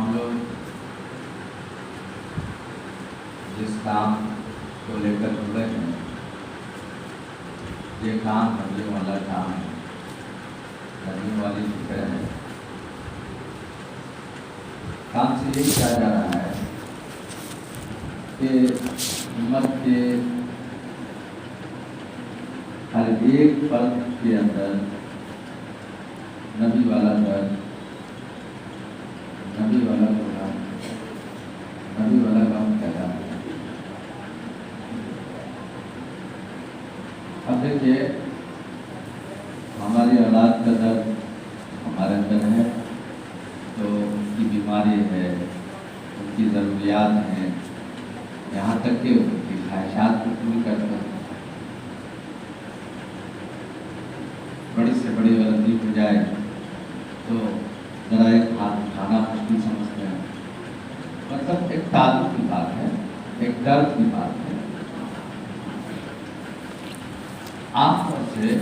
ہم لوگ جس کام کو لے کر جڑے ہیں یہ کام کرنے والا کام ہے، کرنے والی فکر ہے۔ کام سے یہی کہا جا رہا ہے کہ امت کے ہر ایک فرد کے اندر نبی والا درد، نبی والا قرآن، نبی والا غم پیدا ہے۔ اب دیکھیے ہماری اولاد کا درد ہمارے اندر ہے تو ان کی بیماری ہے، ان کی ضروریات ہیں، یہاں تک کہ ان کی خواہشات کو پوری کرتا ہے۔ بڑی سے بڑی غلطی ہو جائے تو ذرا ایک ہاتھ اٹھانا مشکل سمجھتے ہیں، مطلب ایک تعلق کی بات ہے، ایک درد کی بات ہے۔ عام طور سے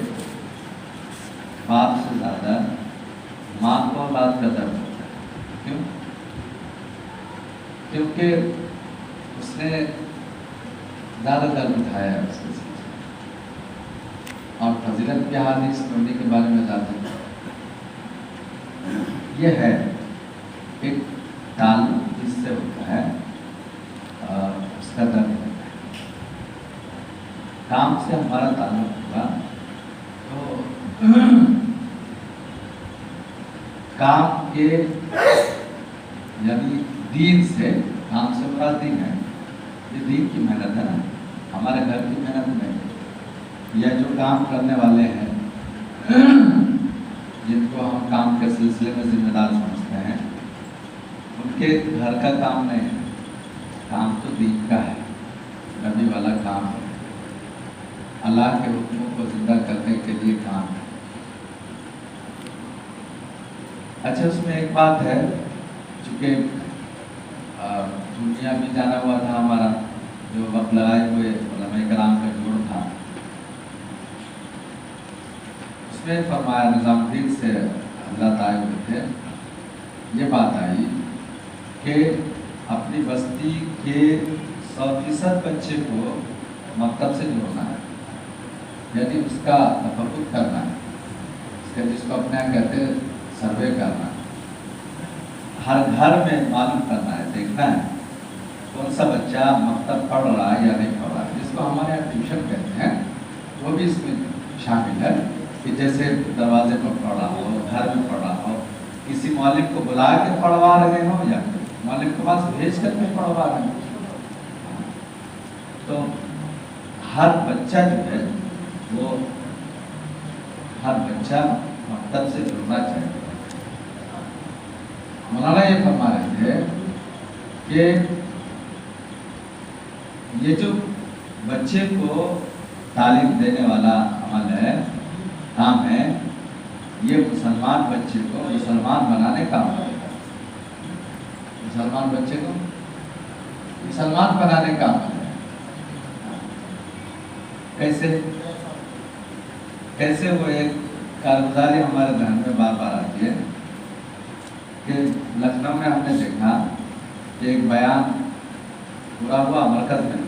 باپ سے زیادہ ماں کو اولاد کا درد ہوتا ہے۔ کیوں؟ کیونکہ اس نے زیادہ درد اٹھایا ہے اس کے ساتھ، اور فضیلت کے حدیث پڑھنے کے بارے میں زیادہ یہ ہے ایک تعلق جس سے ہوتا ہے اس کا درد ہوتا ہے۔ کام سے ہمارا تعلق ہوگا تو کام کے یعنی دین سے، کام سے مراد دین ہے، یہ دین کی محنت ہے نا، ہمارے گھر کی محنت نہیں، یا جو کام کرنے والے ہیں جن کو ہم کام کے سلسلے میں ذمہ دار سمجھتے ہیں، ان کے گھر کا کام نہیں ہے، کام تو دین کا ہے، نبی والا کام ہے، اللہ کے حکموں کو زندہ کرنے کے لیے کام ہے۔ اچھا، اس میں ایک بات ہے، چونکہ دنیا بھی جانا ہوا تھا ہمارا جو وقت لگائے ہوئے علماء کرام کا جوڑ تھا، اس میں فرمایا نظام الدین سے حضرات آئے ہوئے تھے، یہ بات آئی کہ اپنی بستی کے 100% بچے کو مکتب سے جوڑنا ہے، یعنی اس کا تفقد کرنا ہے، اس کا جس کو اپنے یہاں کہتے ہیں سروے کرنا ہے، ہر گھر میں معلوم کرنا ہے، دیکھنا ہے کون سا بچہ مکتب پڑھ رہا ہے یا نہیں پڑھ رہا ہے، جس کو ہمارے یہاں ٹیوشن کہتے ہیں، وہ بھی اس میں شامل ہے کہ جیسے دروازے پر پڑھ رہا ہو، گھر میں پڑھ رہا ہو، کسی معلم کو بلا کے پڑھوا رہے ہو یا معلم کے پاس بھیج کر کے پڑھوا رہے ہو، تو ہر بچہ جو ہے وہ ہر بچہ مکتب سے جڑنا چاہیے۔ مولانا یہ فرما رہے تھے کہ یہ جو بچے کو تعلیم دینے والا عمل ہے، کام ہے، یہ مسلمان بچے کو مسلمان بنانے کا عمل ہے، مسلمان بچے کو مسلمان بنانے کا عمل ہے۔ کیسے وہ ایک کارگزاری ہمارے ذہن میں بار بار آتی ہے کہ لکھنؤ میں ہم نے دیکھا کہ ایک بیان پورا ہوا مرکز میں،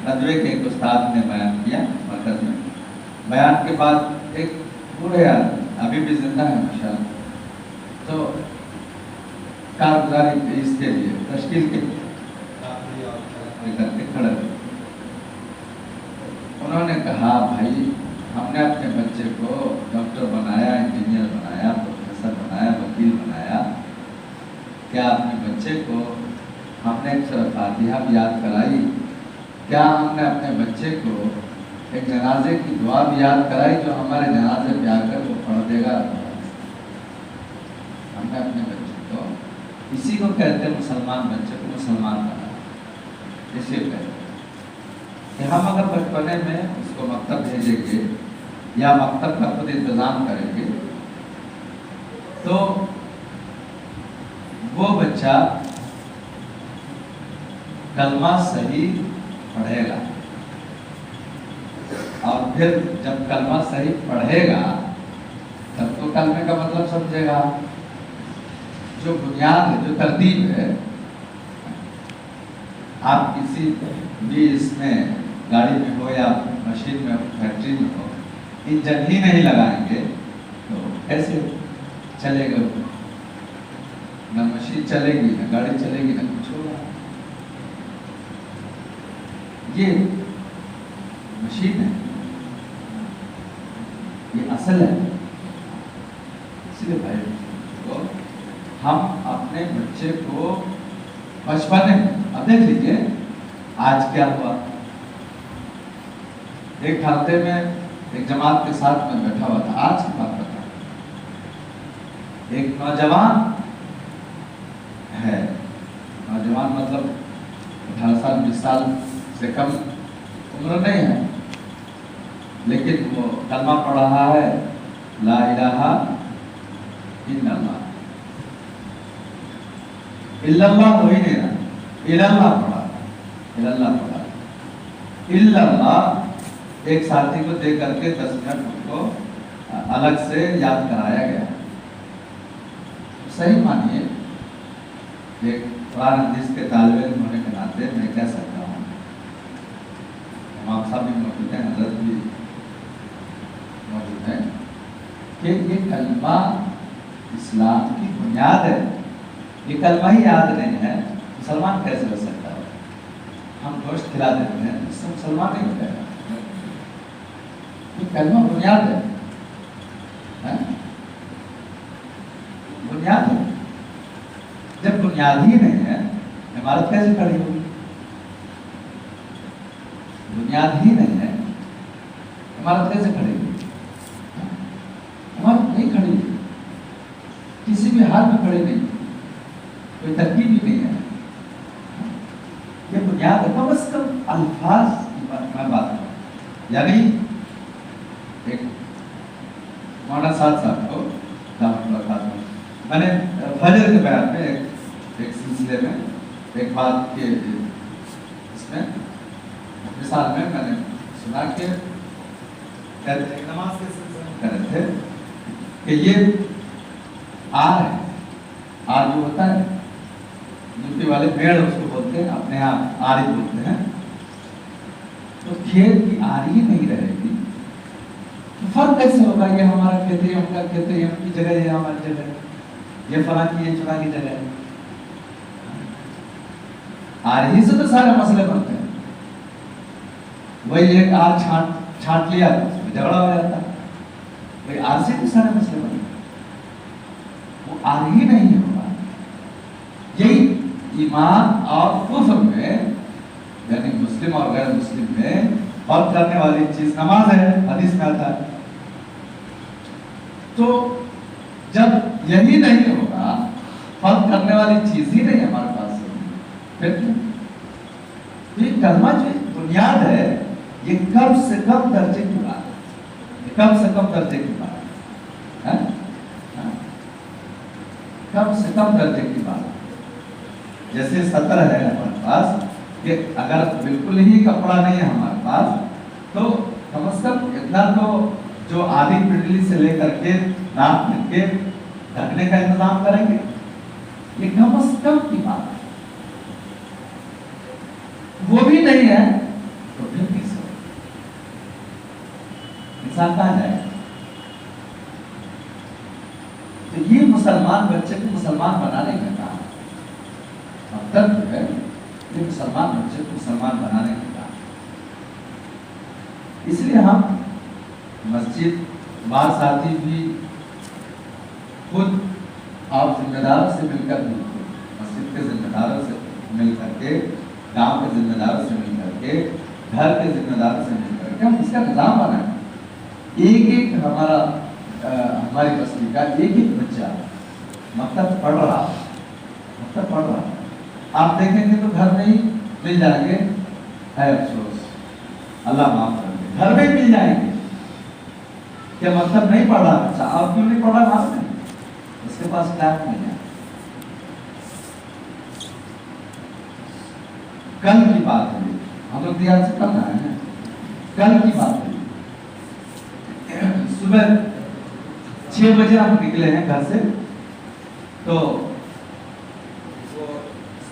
ندوے کے ایک استاد نے بیان کیا مرکز میں، بیان کے بعد ایک بوڑھے آدمی ابھی بھی زندہ ہے ماشاءاللہ، تو کارگزاری اس کے لیے تشکیل کے کھڑے ہوئے، انہوں نے کہا بھائی ہم نے اپنے بچے کو ڈاکٹر بنایا، انجینئر بنایا، پروفیسر بنایا، وکیل بنایا، کیا اپنے بچے کو ہم نے ایک سورۃ فاتحہ بھی یاد کرائی؟ کیا ہم نے اپنے بچے کو ایک جنازے کی دعا بھی یاد کرائی جو ہمارے جنازے پہ آ کر وہ پڑھ دے گا؟ ہم نے اپنے بچے کو، اسی کو کہتے ہیں مسلمان بچے کو مسلمان بنانا، اسی کو کہتے ہیں کہ ہم اگر بچپنے میں اس کو مکتب بھیجیں گے یا مکتب کا خود انتظام کریں گے تو وہ بچہ کلمہ صحیح پڑھے گا، اور پھر جب کلمہ صحیح پڑھے گا تب تو کلمے کا مطلب سمجھے گا، جو بنیاد ہے، جو ترتیب ہے، آپ کسی بھی اس میں گاڑی میں ہو یا مشین میں ہو، فیکٹری میں ہو، انجن ہی نہیں لگائیں گے تو کیسے چلے گا؟ نہ مشین چلے گی، نہ گاڑی چلے گی، نہ کچھ ہوگا۔ یہ مشین ہے، یہ اصل ہے۔ اس لیے بھائی کو ہم اپنے بچے کو بچپن میں، اب دیکھ لیجیے آج کیا ہوا، ایک ہفتے میں ایک جماعت کے ساتھ میں بیٹھا ہوا تھا، آج کی بات بتا، ایک نوجوان ہے، نوجوان مطلب 18 سال 20 سال سے کم عمر نہیں ہے، لیکن وہ کلمہ پڑھ رہا ہے، لا الہ الا اللہ، الا اللہ ہو ہی نہیں رہا، الا اللہ پڑھا، الا اللہ پڑھا، الا اللہ ایک ساتھی کو دے کر کے 10 منٹ ان کو الگ سے یاد کرایا گیا۔ صحیح مانیے، ایک قرآن حدیث کے طالب علم ہونے کے ناطے میں کہہ سکتا ہوں، امام صاحب بھی موجود ہیں، حضرت بھی موجود ہیں، کہ یہ کلمہ اسلام کی بنیاد ہے۔ یہ کلمہ ہی یاد نہیں ہے، مسلمان کیسے ہو سکتا ہے؟ ہم گوشت کھلا دیتے ہیں، اس سے مسلمان نہیں ہوتا ہے۔ یہ کلمہ بنیاد ہے، بنیاد ہے۔ جب بنیاد ہی نہیں ہے، عمارت کیسے کھڑی ہوگی؟ بنیاد ہی نہیں ہے، عمارت کیسے کھڑی ہوگی؟ عمارت نہیں کھڑی ہوگی، کسی بھی حال میں کھڑی نہیں، کوئی ترکیب ہی نہیں ہے۔ یہ بنیاد ہے، کم از کم الفاظ کی بات کروں، یعنی ایک مولانا صاحب کو دعوت ملاقات میں نے فجر کے بیان میں ایک سلسلے میں ایک بات کے اس میں مثال میں نے سنا کہ نماز کے سلسلے میں کہہ رہے تھے کہ یہ آر ہے، آر جو ہوتا ہے، یوپی والے پیڑ اس کو بولتے ہیں، اپنے یہاں آر ہی بولتے ہیں، تو کھیت کی آر ہی نہیں رہے گی، فرق کیسے ہوگا؟ یہ ہمارا کھیت ہے، ان کا کھیت ہے، ان کی جگہ ہے، ہماری جگہ ہے، یہ فلاں کی یہ چنا کی جگہ ہے، آر ہی سے تو سارے مسئلے بنتے ہیں۔ وہی ایک آر چھانٹ لیا تو اس میں جھگڑا ہو جاتا ہے، وہی آر سے تو سارے مسئلے بنتے ہیں، وہ آر ہی نہیں ہوگا۔ یہی ایمان اور کفر میں، یعنی مسلم اور غیر مسلم میں فرق کرنے والی چیز نماز ہے، حدیث میں آتا ہے۔ تو جب یہی نہیں ہوگا، فرق کرنے والی چیز ہی نہیں ہمارے پاس، پھر یہ کلمہ جو بنیاد ہے، یہ کم سے کم درجے کی بات ہے، یہ کم سے کم درجے کی بات ہے، کم سے کم درجے کی بات ہے۔ جیسے سطر ہے ہمارے پاس، کہ اگر بالکل ہی کپڑا نہیں ہے ہمارے پاس، تو کم از کم اتنا تو جو آدھی پنڈلی سے لے کر کے ناک تک کے ڈھکنے کا انتظام کریں گے، یہ کم از کم کی بات ہے۔ وہ بھی نہیں ہے تو پھر کس ہو؟ انسان کہاں جائے؟ تو یہ مسلمان بچے کو مسلمان بنانے کا کام اب تک جو ہے، یہ مسلمان بچے کو مسلمان بنانے کا کام۔ اس لیے ہم مسجد بعض ساتھی بھی خود اور ذمہ داروں سے مل کر، مسجد کے ذمہ داروں سے مل کر کے، گاؤں کے ذمہ داروں سے مل کر کے، گھر کے ذمہ داروں سے مل کر کے ہم اس کا نظام بنائیں۔ ایک ہماری بستی کا ایک بچہ مکتب پڑھ رہا، آپ دیکھیں گے تو گھر میں ہی مل جائیں گے، ہے افسوس، اللہ معاف کر دے، گھر میں ہی مل جائیں گے کہ مکتب نہیں پڑھ رہا بچہ، آپ کیوں نہیں پڑھ رہا معلوم ہے، اس کے پاس ٹائم نہیں ہے۔ کل کی بات ہے، ہم لوگ دیہات سے کل آئے ہیں، کل کی بات ہے، صبح 6 بجے ہم نکلے ہیں گھر سے، تو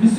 20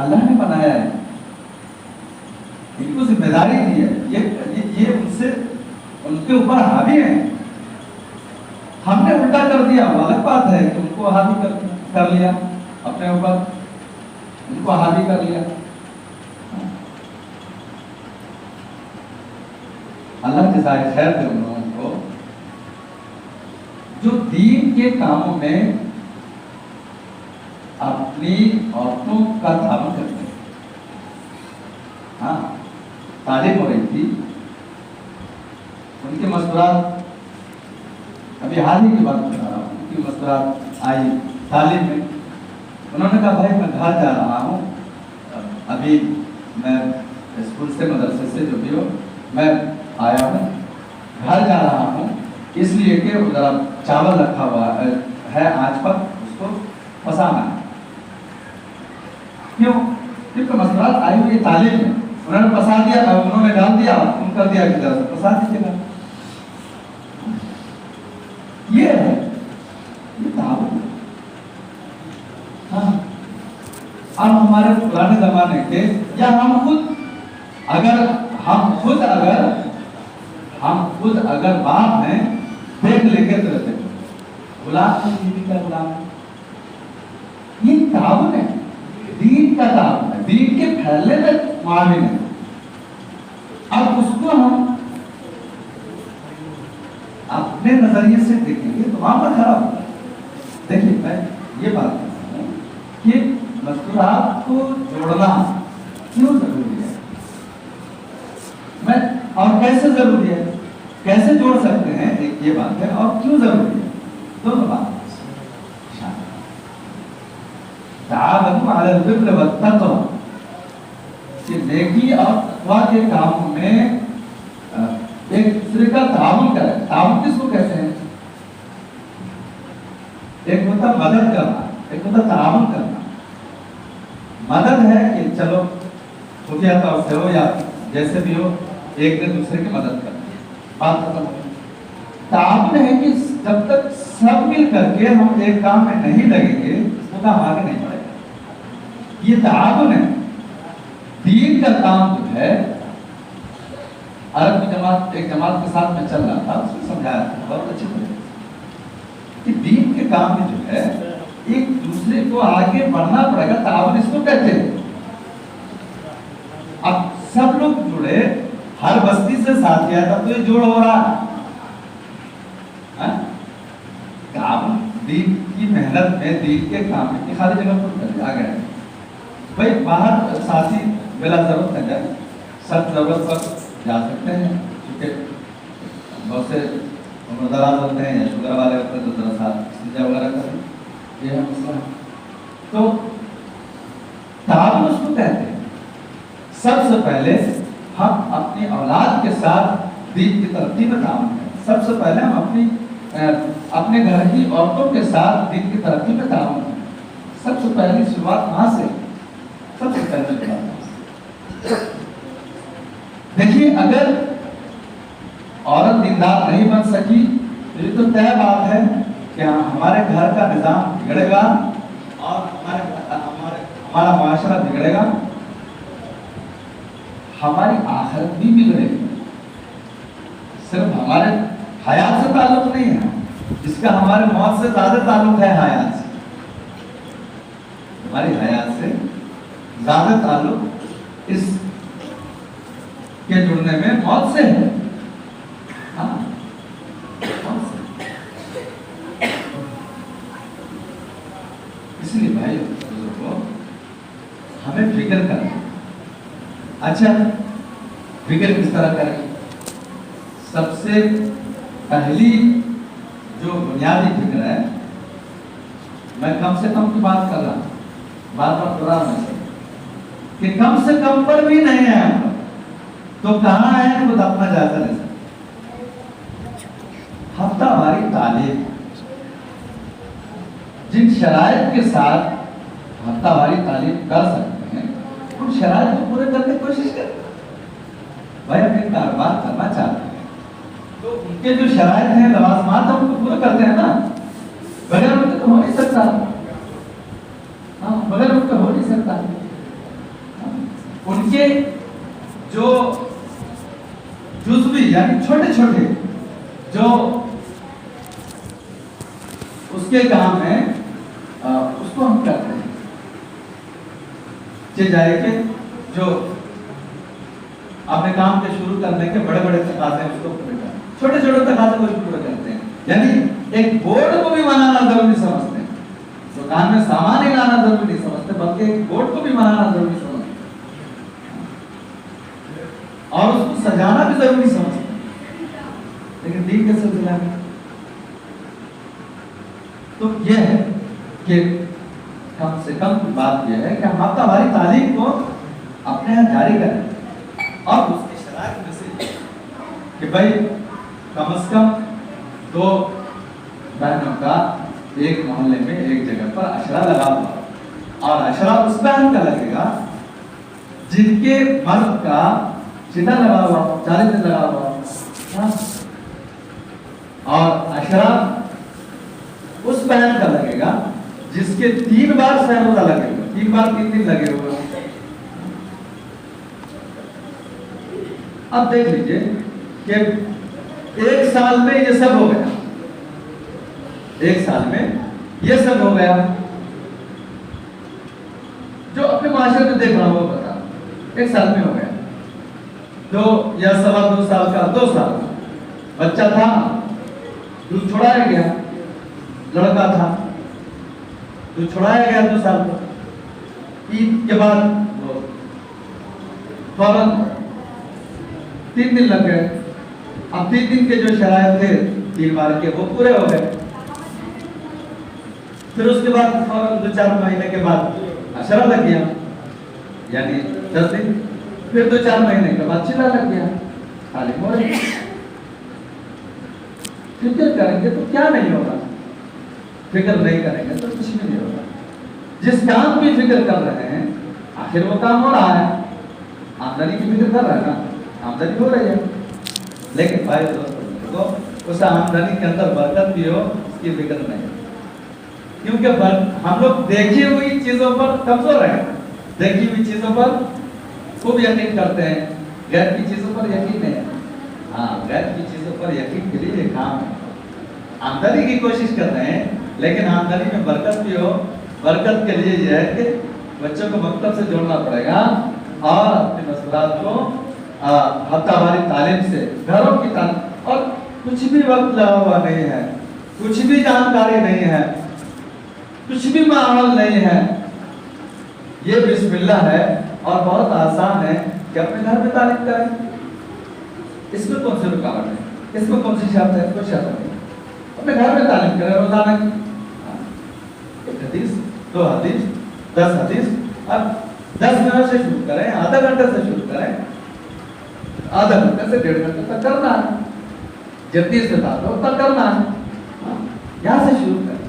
اللہ نے بنایا ہے، ان کو ذمہ داری دی ہے، یہ ان کے اوپر حاوی ہیں. ہم نے الٹا کر دیا، غلط بات ہے کہ ان کو حاوی کر لیا اپنے اوپر، ان کو حاوی کر لیا. اللہ جزائے خیر دے ان لوگوں کو جو دین کے کاموں میں اپنی عورتوں کا تعاون کرتے ہیں. ہاں، تعلیم ہو رہی تھی، ان کے مستورات ابھی حال ہی کی بات کر رہا ہوں، ان کی مستورات آئی تعلیم میں. انہوں نے کہا بھائی میں گھر جا رہا ہوں، ابھی میں اسکول سے مدرسے سے جو بھی ہو میں آیا ہوں، گھر جا رہا ہوں اس لیے کہ ذرا چاول رکھا ہوا ہے آنچ پر، اس کو پسانا ہے. کیوں؟ کیونکہ مستورات آئی ہوئی تعلیم میں، انہوں نے پسا دیا، انہوں نے ڈال دیا، تم کر دیا کہ ذرا پسا دیجیے گا. یہ ہے، یہ تعاون. ہاں، اب ہمارے پرانے زمانے کے یا ہم خود اگر باپ ہیں دیکھ لے کے رہتے غلام کی بیوی کا غلام ہے. یہ تعاون ہے، دین کا تعاون ہے، دین کے پھیلنے میں معاون ہے. اب اس کو ہم اپنے نظریے سے دیکھیں گے تو وہاں پر خراب ہوگا. دیکھیے میں یہ بات کرتا ہوں کہ مستورات کو جوڑنا کیوں ضروری ہے، اور کیسے ضروری ہے، کیسے جوڑ سکتے ہیں، ایک یہ بات ہے، اور کیوں ضروری ہے، دونوں بات. تعاونوا علی البر والتقوی، کہ نیکی اور تقوی کے کاموں میں ایک دوسرے کا تعاون کریں. تعاون کس کو کہتے ہیں؟ ایک ہوتا مدد کرنا، ایک ہوتا تعاون کرنا. مدد ہے کہ چلو خفیہ طور سے ہو یا جیسے بھی ہو ایک نے دوسرے کی مدد کرنا، بات ختم ہو. تعاون ہے کہ جب تک سب مل کر کے ہم ایک کام میں نہیں لگیں گے وہ کام آگے نہیں بڑھے گا. یہ تعاون ہے. دین کا کام جو ہے، عرب کی ایک جماعت کے ساتھ میں چل رہا تھا، اس نے سمجھایا تھا بہت اچھی طرح کہ دین کے کام میں جو ہے ایک دوسرے کو آگے بڑھنا پڑے گا. تعاون اس کو کہتے ہیں. اب سب لوگ جڑے، ہر بستی سے ساتھ کیا تھا تو یہ جوڑ ہو رہا ہے. کام دین کی محنت میں، دین کے کام میں خالی جگہ پر آ گئے بھائی، باہر ساتھی بلا ضرورت نہ جائے، سب ضرورت پر جا سکتے ہیں. کیونکہ بہت سے عمردراز ہوتے ہیں یا شوگر والے ہوتے ہیں تو ذرا سا استنجا وغیرہ کریں، یہ ہے مسئلہ. تو تعاون اس کو کہتے ہیں. سب سے پہلے ہم اپنی اولاد کے ساتھ دین کی ترقی میں تعاون کریں. سب سے پہلے ہم اپنے گھر کی عورتوں کے ساتھ دین کی ترقی میں تعاون کریں. سب سے پہلی شروعات وہاں سے، سب سے پہلے شروعات. دیکھیے اگر عورت دیندار نہیں بن سکی تو یہ تو طے بات ہے کہ ہمارے گھر کا نظام بگڑے گا اور ہمارا معاشرہ بگڑے گا، ہماری آخرت بھی بگڑے گی. صرف ہمارے حیات سے تعلق نہیں ہے، جس کا ہمارے موت سے زیادہ تعلق ہے حیات سے. ہماری حیات سے زیادہ تعلق اس کے جڑنے میں موت سے ہے. ہاں، اس لیے بھائی کو ہمیں فکر کریں. اچھا، فکر کس طرح کریں؟ سب سے پہلی جو بنیادی فکر ہے، میں کم سے کم کی بات کر رہا ہوں، بار بار دہرا رہا ہوں کہ کم سے کم پر بھی نہیں ہے ہم تو کہاں ہے خود اپنا جائزہ لے سکتے. ہفتہ ہماری تعلیم جن شرائط کے ساتھ ہفتہ ہماری تعلیم کر سکتے ہیں ان شرائط کو پورے کرنے کی کوشش کریں. بھائی اپنے کاروبار کرنا چاہتے ہیں تو ان کے جو شرائط ہیں، لوازمات ہیں، ان کو پورے کرتے ہیں نا. بغیر ان کے تو ہو نہیں سکتا. ہاں، بغیر ان کے ہو نہیں سکتا. ان کے جو جزوی یعنی چھوٹے چھوٹے جو اس کے کام ہیں اس کو ہم کرتے ہیں. جائے کہ جو اپنے کام کے شروع کرنے کے بڑے بڑے تقاضے ہیں اس کو پورے کرتے ہیں, چھوٹے چھوٹے تقاضے کو پورے کرتے ہیں. یعنی ایک بورڈ کو بھی بنانا ضروری سمجھتے ہیں, دکان میں سامان ہی لانا ضروری نہیں سمجھتے بلکہ ایک بورڈ کو بھی بنانا ضروری سمجھتے ہیں اور اس کو سجانا بھی ضروری سمجھتے ہیں. لیکن دین کے سلسلہ میں تو یہ ہے کہ کم سے کم بات یہ ہے کہ ہم ہماری تعلیم کو اپنے یہاں جاری کریں اور اس کی شرائط میں سے کہ بھائی کم از کم 2 بہنوں کا ایک محلے میں ایک جگہ پر عشرہ لگا ہوا, اور عشرہ اس بہن کا لگے گا جن کے مرد کا چٹا لگا ہوا 40 دن لگا ہوا, اور عشرہ اس بہن کا لگے گا جس کے 3 بار سہروزہ لگے ہوئے, 3 بار 3 دن لگے ہوئے. اب دیکھ لیجئے کہ 1 سال میں یہ سب ہو گیا, 1 سال میں یہ سب ہو گیا. جو اپنے معاشرے میں دیکھ رہا ہوں وہ بتا, 1 سال میں ہو گیا. 2 یا 2.25 سال کا 2 سال بچہ تھا, دودھ چھوڑایا گیا, لڑکا تھا تو چھوڑایا گیا 2 سال پر. عید کے بعد فوراً 3 دن لگ گئے. اب 3 دن کے جو شرائط تھے 3 بار کے وہ پورے ہو گئے. پھر اس کے بعد فوراً 2-4 مہینے کے بعد عشرہ لگ گیا یعنی 10 دن. پھر 2-4 مہینے کے بعد چلا لگ گیا. تعلیم ہو رہی. فکر کریں گے تو کیا نہیں ہوگا, فکر نہیں کریں گے تو کچھ بھی نہیں ہوگا. جس کام کی فکر کر رہے ہیں آخر وہ کام ہو رہا ہے. آمدنی کی فکر کر رہے ہیں نا, آمدنی ہو رہی ہے. لیکن بھائی دوستوں اس آمدنی کے اندر برکت بھی ہو اس کی فکر نہیں, کیونکہ ہم لوگ دیکھی ہوئی چیزوں پر کمزور ہیں, دیکھی ہوئی چیزوں پر خوب یقین کرتے ہیں, غیر کی چیزوں پر یقین نہیں. ہاں, غیر کی چیزوں پر یقین کے لیے یہ کام ہے. آمدنی کی کوشش کر رہے ہیں لیکن آمدنی میں برکت بھی ہو. برکت کے لیے یہ ہے کہ بچوں کو مکتب سے جوڑنا پڑے گا اور اپنے مسئلات کو ہفتہ واری تعلیم سے, گھروں کی تعلیم, اور کچھ بھی وقت لگا ہوا نہیں ہے, کچھ بھی جانکاری نہیں ہے, کچھ بھی ماحول نہیں ہے. یہ بسم اللہ ہے اور بہت آسان ہے کہ اپنے گھر میں تعلیم کریں. اس میں کون سی رکاوٹ ہے, اس میں کون سی شرط ہے, کوئی شرط نہیں. اپنے گھر میں تعلیم کریں روزانہ کی 1 حدیث 2 حدیث 10 حدیث. اب 10 منٹ سے شروع کریں, آدھا گھنٹے سے شروع کریں, آدھا گھنٹے سے 1.5 گھنٹے تک کرنا ہے. جتنی استطاعت ہو اتنا کرنا ہے. یہاں سے شروع کریں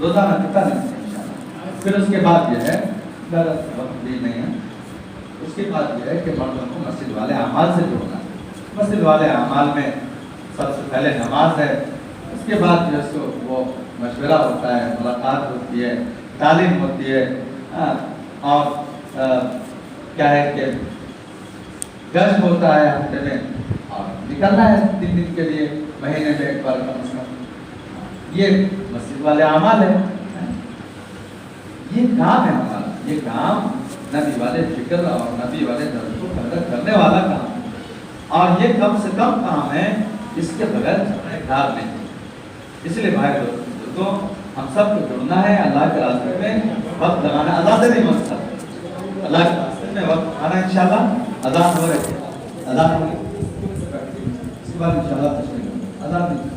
روزانہ کی تعلیم سے انشاءاللہ. پھر اس کے بعد یہ ہے, وقت بھی نہیں ہے, اس کے بعد یہ ہے کہ مردوں کو مسجد والے اعمال سے جوڑنا. مسجد والے اعمال میں سب سے پہلے نماز ہے, اس کے بعد جو ہے وہ مشورہ ہوتا ہے, ملاقات ہوتی ہے, تعلیم ہوتی ہے, اور کیا ہے کہ گشت ہوتا ہے ہفتے میں, اور نکلنا ہے 3 دن کے لیے, مہینے میں 1 بار کم از کم. یہ مسجد والے اعمال ہے. یہ کام ہے ہمارا, یہ کام نبی والے فکر اور نبی والے درد کو کرنے والا کام ہے, اور یہ کم سے کم کام ہے, اس کے بغیر کار نہیں. اس لیے بھائی دوستوں ہم سب کو جڑنا ہے اللہ کے راستے میں, وقت لگانا. اذان نہیں مقصد, اللہ کے راستے میں وقت آنا. انشاءاللہ اذان ہو رہی ہے, اذان ہو رہی ہے, اس کے بعد انشاءاللہ تشریف اذان نہیں.